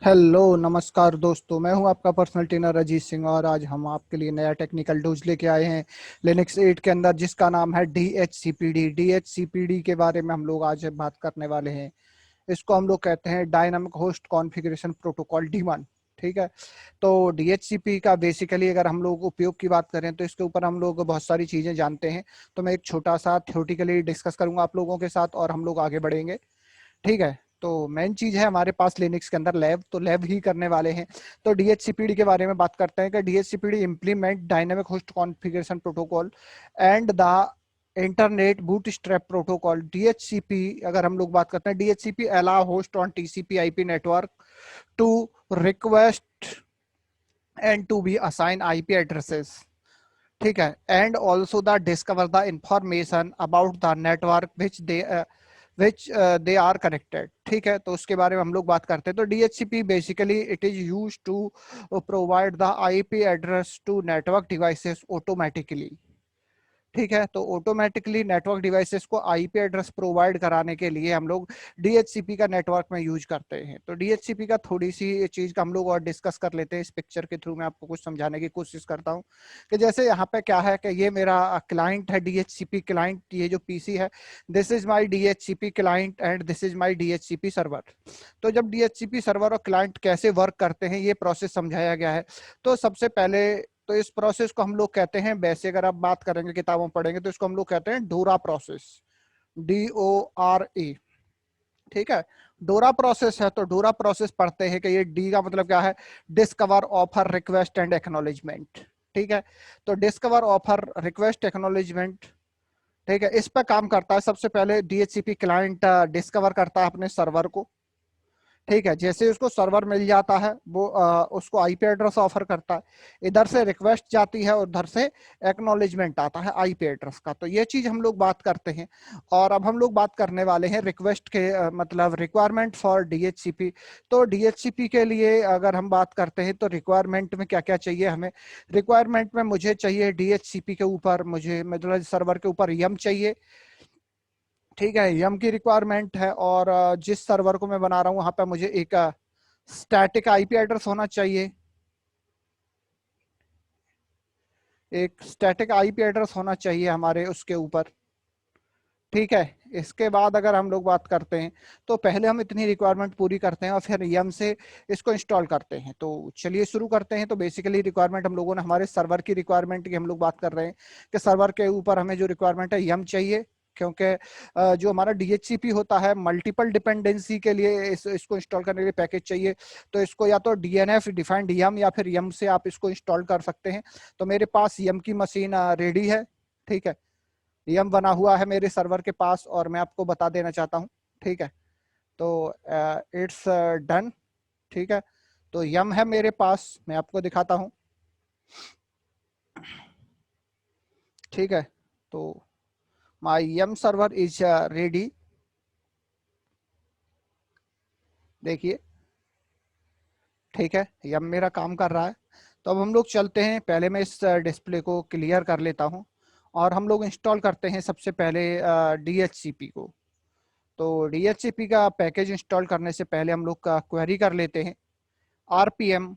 Hello नमस्कार दोस्तों, मैं हूं आपका पर्सनल ट्रेनर अजीत सिंह और आज हम आपके लिए नया टेक्निकल टूल्स लेके आए हैं लिनक्स 8 के अंदर, जिसका नाम है DHCPD। DHCPD के बारे में हम लोग आज बात करने वाले हैं। इसको हम लोग कहते हैं dynamic host configuration protocol D1। ठीक है। तो DHCP का बेसिकली अगर हम लोग उपयोग की बात करें तो इसके ऊपर हम लोग बहुत सारी चीज़ें जानते हैं। तो मैं एक छोटा सा थ्योरेटिकली डिस्कस करूंगा आप लोगों के साथ और हम लोग आगे बढ़ेंगे। ठीक है। तो मेन चीज है हमारे पास लिनक्स के अंदर लैब, तो लैब ही करने वाले हैं। तो DHCPD के बारे में बात करते हैं कि DHCPD implement dynamic host configuration protocol and the internet bootstrap protocol. DHCP अगर हम लोग बात करते हैं, DHCP allow host on TCP IP network to request and to be assign IP addresses. ठीक है। And also the discover the information about the network which they are connected. ठीक है। तो उसके बारे में हम लोग बात करते हैं। तो DHCP basically it is use to provide the IP address to network devices automatically. ठीक है। तो ऑटोमेटिकली नेटवर्क डिवाइसेस को IP एड्रेस प्रोवाइड कराने के लिए हम लोग DHCP का नेटवर्क में यूज करते हैं। तो DHCP का थोड़ी सी चीज का हम लोग और डिस्कस कर लेते हैं। इस पिक्चर के थ्रू मैं आपको कुछ समझाने की कोशिश करता हूँ कि जैसे यहाँ पे क्या है कि ये मेरा क्लाइंट है, DHCP क्लाइंट। ये जो PC है, this is my DHCP client and this is my DHCP server. तो जब DHCP सर्वर और क्लाइंट कैसे वर्क करते हैं ये प्रोसेस समझाया गया है। तो सबसे पहले तो इस प्रोसेस को हम लोग कहते हैं, वैसे अगर आप बात करेंगे किताबों पढ़ेंगे तो इसको हम लोग कहते हैं डोरा प्रोसेस। DORA। ठीक है। डोरा प्रोसेस है तो डोरा प्रोसेस पढ़ते हैं कि ये डी का मतलब क्या है, discover offer request and acknowledgement. ठीक है। तो डिस्कवर ऑफर रिक्वेस्ट एक्नॉलेजमेंट, ठीक है, इस पर काम करता है। सबसे पहले DHCP क्लाइंट डिस्कवर करता है अपने सर्वर को। ठीक है। जैसे ही उसको सर्वर मिल जाता है वो उसको IP एड्रेस ऑफर करता है। इधर से रिक्वेस्ट जाती है और उधर से एक्नॉलेजमेंट आता है IP एड्रेस का। तो ये चीज हम लोग बात करते हैं। और अब हम लोग बात करने वाले हैं रिक्वेस्ट के मतलब रिक्वायरमेंट फॉर DHCP। तो DHCP के लिए अगर हम बात करते हैं तो रिक्वायरमेंट में क्या क्या चाहिए हमें। रिक्वायरमेंट में मुझे चाहिए DHCP के ऊपर, मुझे मतलब सर्वर के ऊपर यम चाहिए। ठीक है। यम की रिक्वायरमेंट है। और जिस सर्वर को मैं बना रहा हूं वहां पे मुझे एक स्टैटिक IP एड्रेस होना चाहिए। एक स्टैटिक IP एड्रेस होना चाहिए हमारे उसके ऊपर। ठीक है। इसके बाद अगर हम लोग बात करते हैं तो पहले हम इतनी रिक्वायरमेंट पूरी करते हैं और फिर यम से इसको इंस्टॉल करते हैं। तो चलिए शुरू करते हैं। तो बेसिकली रिक्वायरमेंट हम लोगों ने हमारे सर्वर की रिक्वायरमेंट की हम लोग बात कर रहे हैं कि सर्वर के ऊपर हमें जो रिक्वायरमेंट है यम चाहिए। क्योंकि जो हमारा DHCP होता है मल्टीपल डिपेंडेंसी के लिए इसको इंस्टॉल करने के लिए पैकेज चाहिए। तो इसको या तो DNF डिफाइंड यम या फिर यम से आप इसको इंस्टॉल कर सकते हैं। तो मेरे पास यम की मशीन रेडी है। ठीक है। यम बना हुआ है मेरे सर्वर के पास और मैं आपको बता देना चाहता हूँ। ठीक है। तो इट्स डन। ठीक है। तो यम है मेरे पास, मैं आपको दिखाता हूँ। ठीक है। तो my yum server is ready. देखिए। ठीक है। यम मेरा काम कर रहा है। तो अब हम लोग चलते हैं, पहले मैं इस डिस्प्ले को क्लियर कर लेता हूँ और हम लोग इंस्टॉल करते हैं सबसे पहले DHCP को। तो DHCP का पैकेज इंस्टॉल करने से पहले हम लोग का क्वेरी कर लेते हैं RPM-QDHCP।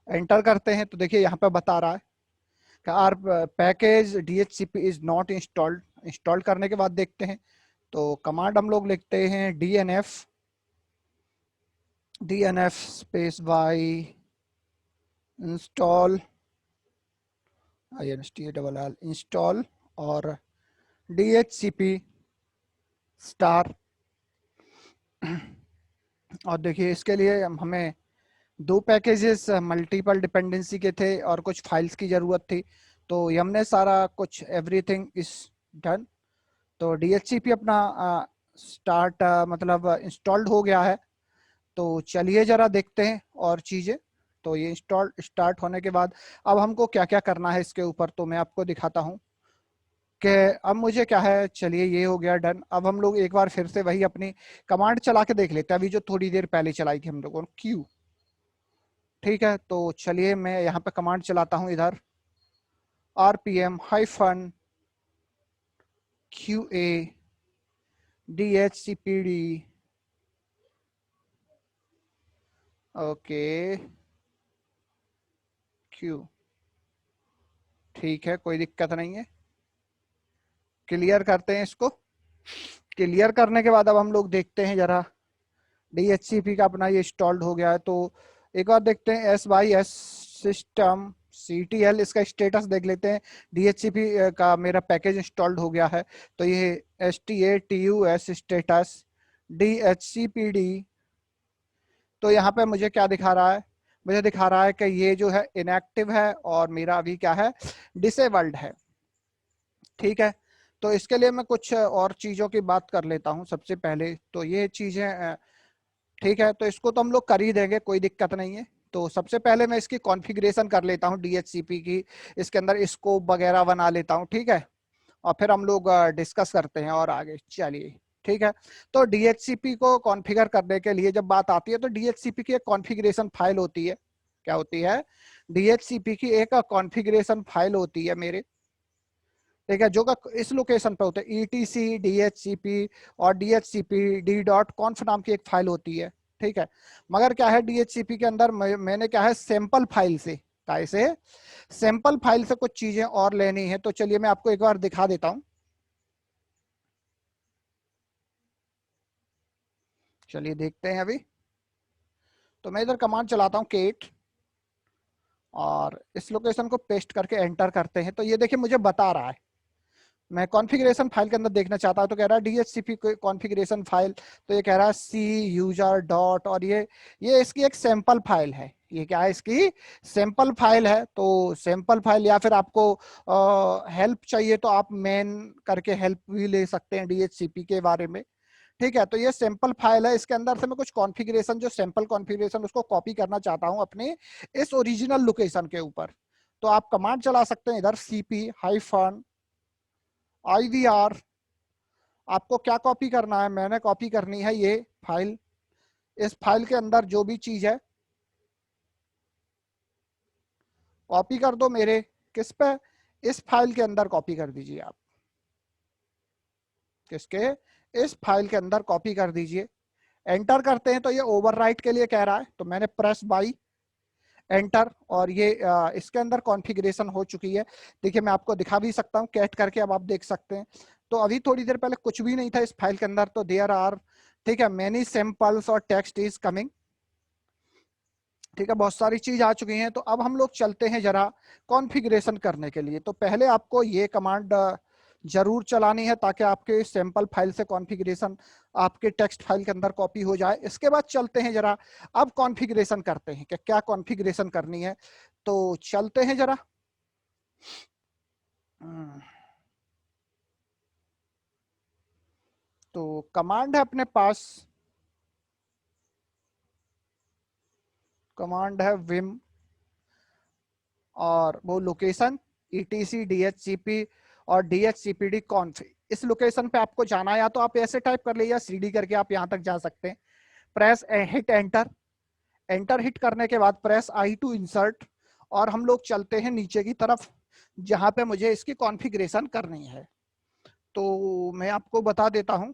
एंटर करते हैं तो देखिए यहाँ पे बता रहा है कि R package DHCP is not installed. Install करने के बाद देखते हैं तो कमांड हम लोग लिखते हैं DNF space by install INSTALL install और DHCP स्टार। और देखिए इसके लिए हमें दो पैकेजेस मल्टीपल डिपेंडेंसी के थे और कुछ फाइल्स की जरूरत थी। तो हमने सारा कुछ एवरीथिंग इज डन। तो DHCP अपना स्टार्ट मतलब इंस्टॉल्ड हो गया है। तो चलिए जरा देखते हैं और चीजें। तो ये इंस्टॉल स्टार्ट होने के बाद अब हमको क्या क्या करना है इसके ऊपर तो मैं आपको दिखाता हूँ कि अब मुझे क्या है। चलिए ये हो गया डन। अब हम लोग एक बार फिर से वही अपनी कमांड चला के देख लेते हैं, अभी जो थोड़ी देर पहले चलाई थी हम लोगों ने, क्यू। ठीक है। तो चलिए मैं यहाँ पे कमांड चलाता हूँ इधर RPM-QA DHCPD, ओके क्यू, ठीक है कोई दिक्कत नहीं है। क्लियर करते हैं इसको। क्लियर करने के बाद अब हम लोग देखते हैं जरा, DHCP का अपना ये इंस्टॉल्ड हो गया है, तो एक बार देखते हैं SYS सिस्टम CTL, इसका स्टेटस देख लेते हैं। DHCP का मेरा पैकेज इंस्टॉल्ड हो गया है, तो ये STATUS स्टेटस DHCPD, तो यहाँ पे मुझे क्या दिखा रहा है, मुझे दिखा रहा है कि ये जो है इनएक्टिव है और मेरा अभी क्या है, डिसेबल्ड है। ठीक है, तो इसके लिए मैं कुछ और चीजों की बात कर लेता हूँ सबसे पहले। तो ये चीजें ठीक है, तो इसको तो हम लोग कर ही देंगे, कोई दिक्कत नहीं है। तो सबसे पहले मैं इसकी कॉन्फ़िगरेशन कर लेता हूँ DHCP की, इसके अंदर स्कोप वगैरह बना लेता हूँ, ठीक है, और फिर हम लोग डिस्कस करते हैं और आगे चलिए। ठीक है, तो DHCP को कॉन्फ़िगर करने के लिए जब बात आती है, तो DHCP की एक कॉन्फ़िगरेशन फाइल होती है। क्या होती है? DHCP की एक कॉन्फ़िगरेशन फाइल होती है मेरे, ठीक है, जो का इस लोकेशन पे होता है ETC DHCP और DHCPD.conf नाम की एक फाइल होती है। ठीक है, मगर क्या है DHCP के अंदर मैंने क्या है सैंपल फाइल से, कैसे सैंपल फाइल से कुछ चीजें और लेनी है, तो चलिए मैं आपको एक बार दिखा देता हूं। चलिए देखते हैं अभी। तो मैं इधर कमांड चलाता हूं केट, और इस लोकेशन को पेस्ट करके एंटर करते हैं, तो ये देखिए मुझे बता रहा है, मैं कॉन्फ़िगरेशन फाइल के अंदर देखना चाहता हूं, तो कह रहा है DHCP कॉन्फ़िगरेशन फाइल, तो ये कह रहा है C यूजर डॉट, और ये इसकी एक सैंपल फाइल है। ये क्या है? इसकी सैंपल फाइल है। तो सैंपल फाइल, या फिर आपको हेल्प चाहिए तो आप मेन करके हेल्प भी ले सकते हैं DHCP के बारे में। ठीक है, तो ये सैंपल फाइल है, इसके अंदर से मैं कुछ कॉन्फ़िगरेशन, जो सैंपल कॉन्फ़िगरेशन, उसको कॉपी करना चाहता हूं अपने इस ओरिजिनल लोकेशन के ऊपर। तो आप कमांड चला सकते हैं इधर CP-IVR। आपको क्या कॉपी करना है? मैंने कॉपी करनी है ये फाइल। इस फाइल के अंदर जो भी चीज है कॉपी कर दो मेरे, किस पे? इस फाइल के अंदर कॉपी कर दीजिए आप, किसके? इस फाइल के अंदर कॉपी कर दीजिए। एंटर करते हैं, तो ये ओवरराइट के लिए कह रहा है, तो मैंने प्रेस बाई एंटर, और ये इसके अंदर कॉन्फ़िगरेशन हो चुकी है। देखिए मैं आपको दिखा भी सकता हूँ कैट करके, अब आप देख सकते हैं। तो अभी थोड़ी देर पहले कुछ भी नहीं था इस फाइल के अंदर, तो देयर आर, ठीक है, मेनी सैंपल्स और टेक्स्ट इज कमिंग। ठीक है, बहुत सारी चीज आ चुकी हैं। तो अब हम लोग चलते हैं जरा कॉन्फ़िगरेशन करने के लिए। तो पहले आपको ये कमांड जरूर चलानी है, ताकि आपके सैंपल फाइल से कॉन्फ़िगरेशन आपके टेक्स्ट फाइल के अंदर कॉपी हो जाए। इसके बाद चलते हैं जरा, अब कॉन्फ़िगरेशन करते हैं कि क्या कॉन्फ़िगरेशन करनी है। तो चलते हैं जरा। तो कमांड है अपने पास, कमांड है विम, और वो लोकेशन ETC DHCP और DHCPD कॉन्फ। इस लोकेशन पे आपको जाना है, या तो आप ऐसे टाइप कर ले, या CD करके आप यहां तक जा सकते हैं। Press hit enter, enter hit करने के बाद प्रेस I टू इंसर्ट, और हम लोग चलते हैं नीचे की तरफ, जहां पे मुझे इसकी कॉन्फ़िगरेशन करनी है। तो मैं आपको बता देता हूं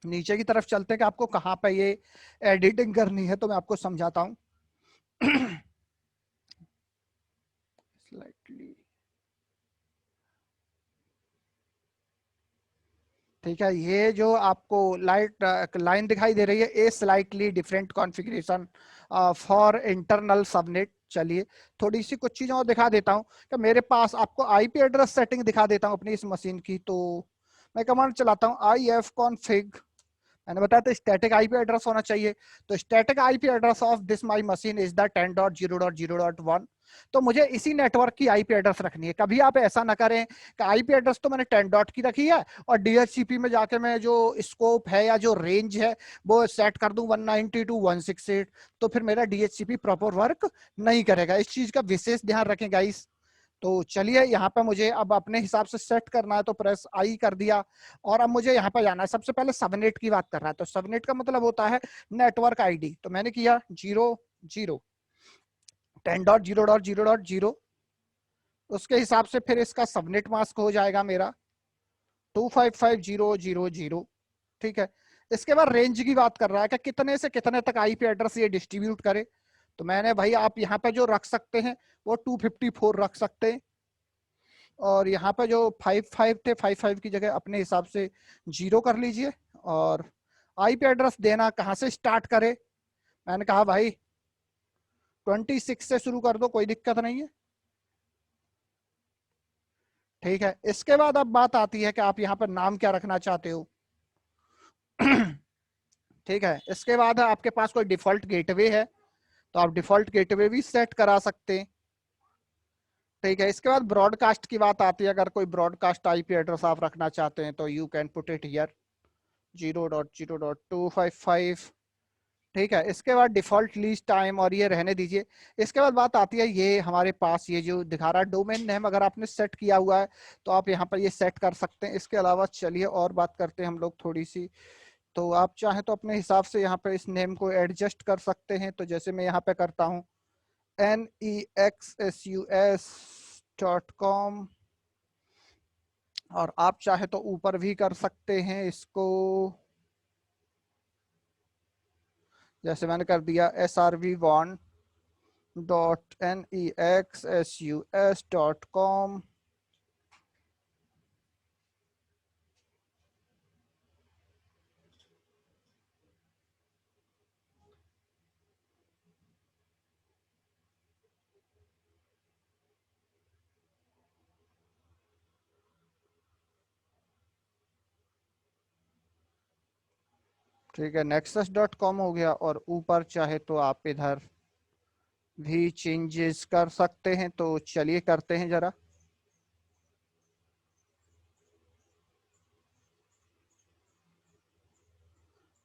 नीचे की तरफ चलते हैं कि आपको कहाँ पे ये एडिटिंग करनी है, तो मैं आपको समझाता हूँ। स्लाइटली, ठीक है, ये जो आपको लाइन दिखाई दे रही है, a slightly different configuration for internal subnet. चलिए थोड़ी सी कुछ चीजें और दिखा देता हूँ कि मेरे पास, आपको आईपी एड्रेस सेटिंग दिखा देता हूँ अपनी इस मशीन की। तो मैं कमांड चलाता हूँ ifconfig, मैंने बताया था स्टैटिक आईपी एड्रेस होना चाहिए। तो static IP address of this my machine is the 10.0.0.1। तो मुझे इसी नेटवर्क की आईपी एड्रेस रखनी है। कभी आप ऐसा ना करें कि आईपी एड्रेस तो मैंने 10 डॉट की रखी है, और DHCP में जाके मैं जो स्कोप है या जो रेंज है वो सेट कर दूं 192.168, तो फिर मेरा DHCP प्रॉपर वर्क नहीं करेगा। इस चीज का विशेष ध्यान रखें गाइस। तो चलिए यहाँ पे मुझे अब अपने हिसाब से सेट करना है, तो प्रेस आई कर दिया, और अब मुझे यहाँ पे जाना है। सबसे पहले सबनेट की बात कर रहा है, तो सबनेट का मतलब होता है नेटवर्क आईडी। तो मैंने किया 0.0 10.0.0.0, उसके हिसाब से फिर इसका सबनेट मास्क हो जाएगा मेरा 255.0.0.0, ठीक है। इसके बाद रेंज की बात कर रहा है कि कितने से कितने तक आईपी एड्रेस ये डिस्ट्रीब्यूट करे। तो मैंने भाई आप यहाँ पे जो रख सकते हैं वो 254 रख सकते हैं, और यहाँ पे जो 55 थे 55 की जगह अपने हिसाब से 0 कर लीजिए। और आईपी एड्रेस देना कहाँ से स्टार्ट करे, मैंने कहा भाई 26 से शुरू कर दो, कोई दिक्कत नहीं है, ठीक है। इसके बाद अब बात आती है कि आप यहाँ पर नाम क्या रखना चाहते हो। ठीक है, इसके बाद आपके पास कोई डिफॉल्ट गेटवे है तो आप डिफॉल्ट गेटवे भी सेट करा सकते हैं, ठीक है। इसके बाद ब्रॉडकास्ट की बात आती है, अगर कोई ब्रॉडकास्ट आईपी एड्रेस आप रखना चाहते हैं तो you can put it here 0.0.255, ठीक है। इसके बाद डिफॉल्ट लीज टाइम और ये रहने दीजिए। इसके बाद बात आती है, ये हमारे पास ये जो दिखा रहा है डोमेन नेम, अगर आपने सेट किया हुआ है तो आप यहाँ पर ये सेट कर सकते हैं। इसके अलावा चलिए और बात करते हैं हम लोग थोड़ी सी। तो आप चाहें तो अपने हिसाब से यहाँ पे इस नेम को एडजस्ट कर सकते हैं। तो जैसे मैं यहाँ पे करता हूँ nexus.com, और आप चाहे तो ऊपर भी कर सकते हैं इसको, जैसे मैंने कर दिया srv1.nexus.com। ठीक है, nexus.com हो गया, और ऊपर चाहे तो आप इधर भी चेंजेस कर सकते हैं। तो चलिए करते हैं जरा।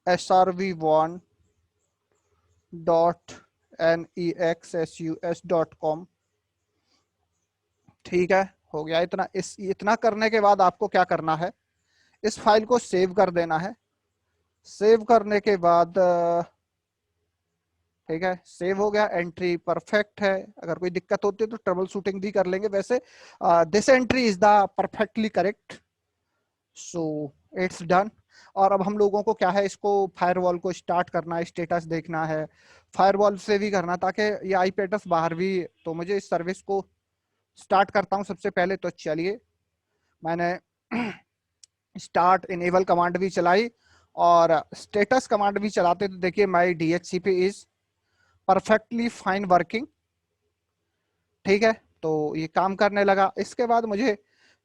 srv1.nexus.com, ठीक है, हो गया इतना। इतना करने के बाद आपको क्या करना है, इस फाइल को सेव कर देना है। सेव करने के बाद ठीक है, सेव हो गया, एंट्री परफेक्ट है। अगर कोई दिक्कत होती है तो ट्रबल शूटिंग भी कर लेंगे। वैसे this entry is the perfectly correct, so it's done. और अब हम लोगों को क्या है, इसको फायरवॉल को स्टार्ट करना है, स्टेटस देखना है, फायरवॉल से भी करना, ताकि ये आईपी एड्रेस बाहर भी। तो मुझे इस सर्विस को स्टार्ट करता हूं सबसे पहले। तो चलिए, मैंने स्टार्ट इनेबल कमांड भी चलाई और स्टेटस कमांड भी चलाते, तो देखिए my DHCP is perfectly fine working, ठीक है। तो ये काम करने लगा। इसके बाद मुझे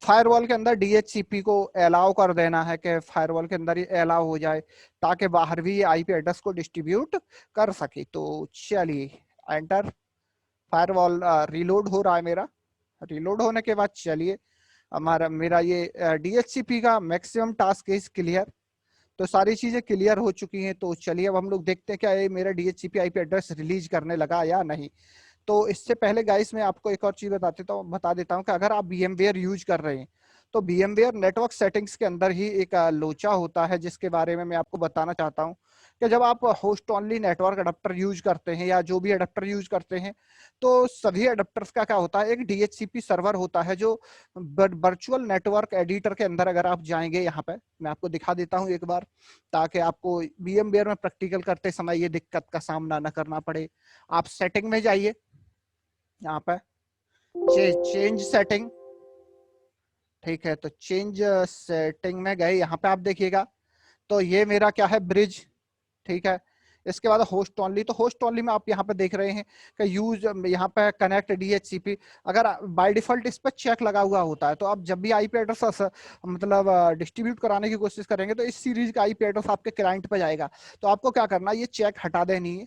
फायरवॉल के अंदर डीएचसीपी को अलाउ कर देना है कि फायरवॉल के अंदर ये अलाउ हो जाए, ताकि बाहर भी ये आईपी एड्रेस को डिस्ट्रीब्यूट कर सके। तो चलिए एंटर, फायरवॉल रीलोड हो रहा है मेरा। रीलोड होने के बाद चलिए, हमारा मेरा ये डीएचसीपी का मैक्सिमम टास्क इज क्लियर। तो सारी चीजें क्लियर हो चुकी हैं। तो चलिए अब हम लोग देखते हैं क्या ये मेरा डीएचसीपी आईपी एड्रेस रिलीज करने लगा या नहीं। तो इससे पहले गाइस मैं आपको एक और चीज बता देता हूँ कि अगर आप VMware यूज कर रहे हैं तो VMware नेटवर्क सेटिंग्स के अंदर ही एक लोचा होता है, जिसके बारे में मैं आपको बताना चाहता हूँ कि जब आप host only network adapter use करते हैं या जो भी अडेप्टर यूज करते हैं, तो सभी अडेप्टर्स का क्या होता है, एक DHCP सर्वर होता है जो वर्चुअल नेटवर्क एडिटर के अंदर। अगर आप जाएंगे, यहाँ पे मैं आपको दिखा देता हूँ एक बार, ताकि आपको VMware में प्रैक्टिकल करते समय ये दिक्कत का सामना न करना पड़े। आप सेटिंग में जाइए, यहाँ पे चेंज सेटिंग, ठीक है। तो चेंज सेटिंग में गए, यहाँ पे आप देखिएगा तो ये मेरा क्या है, ब्रिज, ठीक है। इसके बाद होस्ट ओनली, तो होस्ट ओनली में आप यहाँ पे देख रहे हैं कि यूज, यहाँ पे कनेक्ट DHCP, अगर बाय डिफॉल्ट इस पर चेक लगा हुआ होता है, तो आप जब भी आईपी एड्रेस मतलब डिस्ट्रीब्यूट कराने की कोशिश करेंगे तो इस सीरीज का आईपी एड्रेस आपके क्लाइंट पे जाएगा। तो आपको क्या करना है, ये चेक हटा देनी है,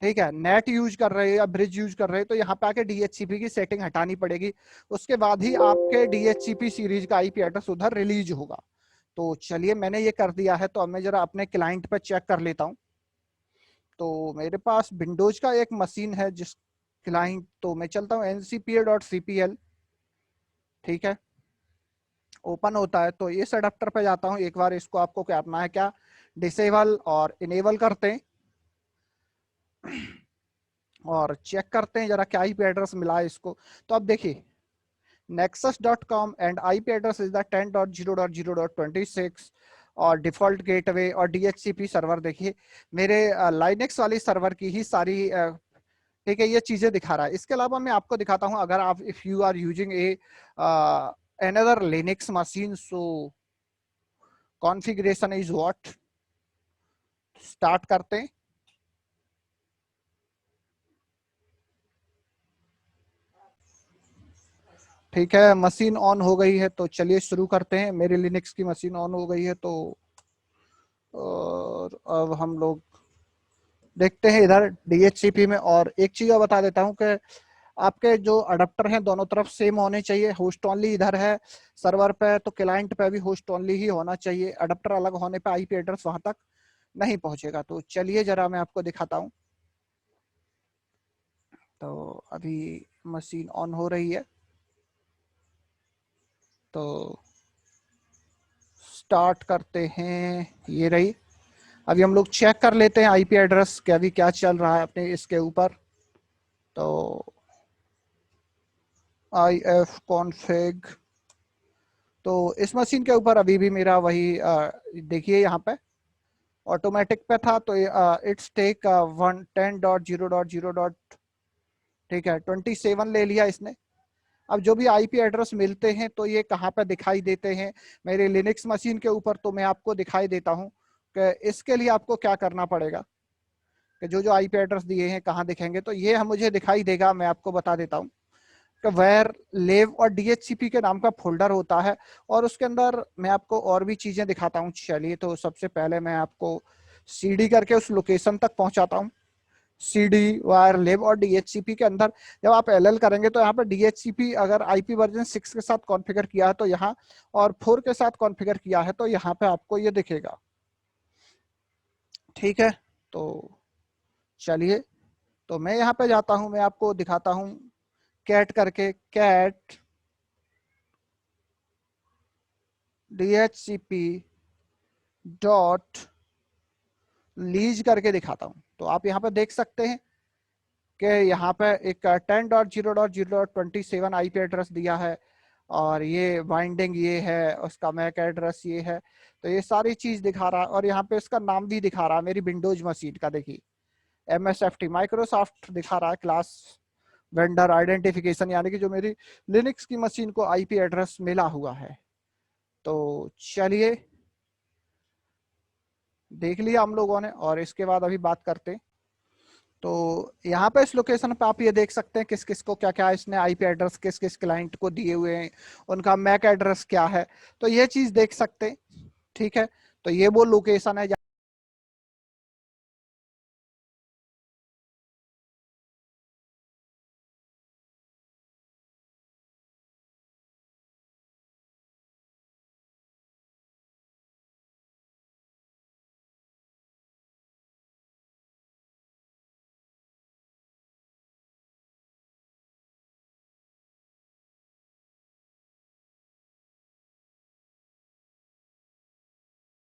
ठीक है। नेट यूज कर रहे हैं या ब्रिज यूज कर रहे हैं तो यहाँ पे आके डीएचसीपी की सेटिंग हटानी पड़ेगी, उसके बाद ही आपके डीएचसीपी सीरीज का आईपी एड्रेस उधर रिलीज होगा। तो चलिए मैंने ये कर दिया है। तो अब मैं जरा अपने क्लाइंट पे चेक कर लेता हूँ। तो मेरे पास विंडोज का एक मशीन है जिस क्लाइंट, तो मैं चलता हूँ ncpa.cpl, ठीक है, ओपन होता है। तो इस अडेप्टर पे जाता हूँ, एक बार इसको आपको क्या करना है, क्या डिसेबल और इनेबल करते हैं और चेक करते हैं जरा क्या आईपी एड्रेस मिला है इसको। तो अब देखिए nexus.com and IP address is the 10.0.0.26 और डिफॉल्ट गेटवे और DHCP सर्वर देखिए मेरे लाइनेक्स वाली सर्वर की ही सारी ठीक है ये चीजें दिखा रहा है। इसके अलावा मैं आपको दिखाता हूं अगर आप if you are using a another Linux machine, so configuration is what, start करते हैं। ठीक है मशीन ऑन हो गई है तो चलिए शुरू करते हैं। मेरी लिनक्स की मशीन ऑन हो गई है तो और अब हम लोग देखते हैं इधर DHCP में। और एक चीज और बता देता हूं कि आपके जो अडेप्टर हैं दोनों तरफ सेम होने चाहिए। होस्ट ओनली इधर है सर्वर पे तो क्लाइंट पे भी होस्ट ओनली ही होना चाहिए। अडेप्टर अलग होने पे IP एड्रेस वहां तक नहीं पहुंचेगा। तो चलिए जरा मैं आपको दिखाता हूं। तो अभी मशीन ऑन हो रही है तो स्टार्ट करते हैं। ये रही। अभी हम लोग चेक कर लेते हैं IP एड्रेस के अभी क्या चल रहा है अपने इसके ऊपर। तो ifconfig तो इस मशीन के ऊपर अभी भी मेरा वही देखिए यहाँ पे ऑटोमेटिक पे था तो इट्स टेक 10.0.0. ठीक है 27 ले लिया इसने। अब जो भी IP एड्रेस मिलते हैं तो ये कहाँ पे दिखाई देते हैं मेरे लिनक्स मशीन के ऊपर, तो मैं आपको दिखाई देता हूँ कि इसके लिए आपको क्या करना पड़ेगा कि जो जो IP एड्रेस दिए हैं कहाँ दिखेंगे। तो ये मुझे दिखाई देगा, मैं आपको बता देता हूँ कि वेयर लेव और DHCP के नाम का फोल्डर होता है और उसके अंदर मैं आपको और भी चीजें दिखाता हूँ। चलिए तो सबसे पहले मैं आपको CD करके उस लोकेशन तक पहुंचाता हूँ। CD वायर लेव और DHCP के अंदर जब आप LL करेंगे तो यहाँ पर DHCP अगर IP वर्जन 6 के साथ कॉन्फ़िगर किया है तो यहाँ, और 4 के साथ कॉन्फ़िगर किया है तो यहाँ पे आपको ये दिखेगा। ठीक है तो चलिए तो मैं यहाँ पे जाता हूँ, मैं आपको दिखाता हूँ कैट करके, कैट DHCP डॉट लीज करके दिखाता हूँ। तो आप यहाँ पे देख सकते हैं कि यहाँ पे एक 10.0.0.27 IP एड्रेस दिया है और ये बाइंडिंग ये है, उसका मैक एड्रेस ये है। तो ये सारी चीज दिखा रहा है और यहाँ पे इसका नाम भी दिखा रहा है मेरी विंडोज मशीन का। देखिए MSFT माइक्रोसॉफ्ट दिखा रहा है, क्लास वेंडर आइडेंटिफिकेशन, यानी कि जो मेरी लिनक्स की मशीन को IP एड्रेस मिला हुआ है। तो चलिए देख लिया हम लोगों ने और इसके बाद अभी बात करते हैं। तो यहाँ पे इस लोकेशन पे आप ये देख सकते हैं किस किस को क्या क्या इसने IP एड्रेस किस किस क्लाइंट को दिए हुए हैं, उनका मैक एड्रेस क्या है, तो ये चीज देख सकते हैं। ठीक है तो ये वो लोकेशन है